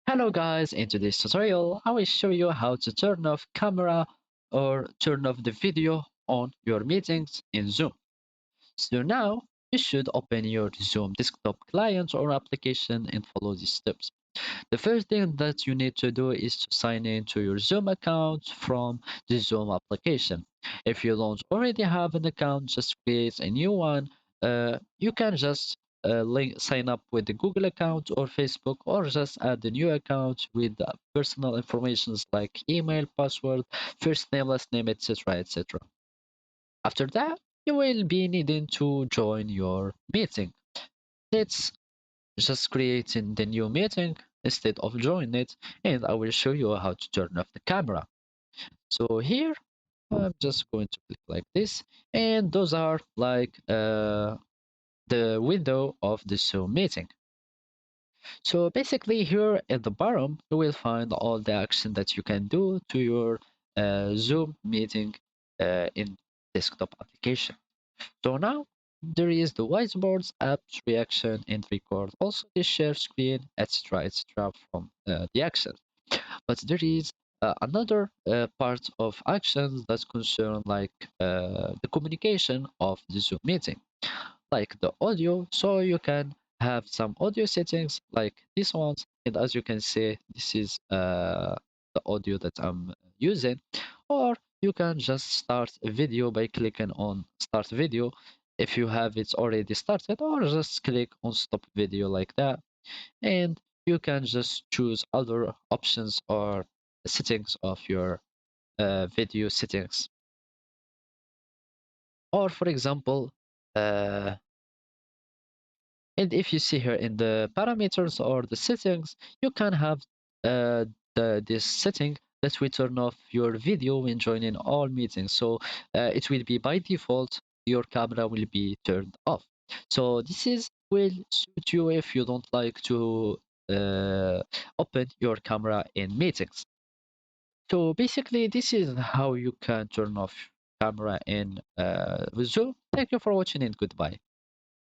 Hello guys, in today's tutorial, I will show you how to turn off camera or turn off the video on your meetings in Zoom. So now you should open your Zoom desktop client or application and follow these steps. The first thing that you need to do is to sign in to your Zoom account from the Zoom application. If you don't already have an account, just create a new one. You can just sign up with the Google account or Facebook, or just add a new account with personal information like email, password, first name, last name, etc. etc. After that, you will be needing to join your meeting. Let's just creating the new meeting instead of join it, and I will show you how to turn off the camera. So here I'm just going to click like this, and those are like the window of the Zoom meeting. So basically here at the bottom you will find all the action that you can do to your Zoom meeting in desktop application. So now there is the whiteboards, apps, reaction, and record. Also the share screen, etc., etc. from the actions. But there is another part of actions that concern like the communication of the Zoom meeting, like the audio. So you can have some audio settings like these ones, and as you can see, this is the audio that I'm using, or you can just start a video by clicking on start video if you have it already started, or just click on stop video like that, and you can just choose other options or settings of your video settings. Or for example, uh, and if you see here in the parameters or the settings, you can have this setting that will turn off your video when joining all meetings. So it will be by default, your camera will be turned off. So this is will suit you if you don't like to open your camera in meetings. So basically, this is how you can turn off camera in Zoom. Thank you for watching and goodbye.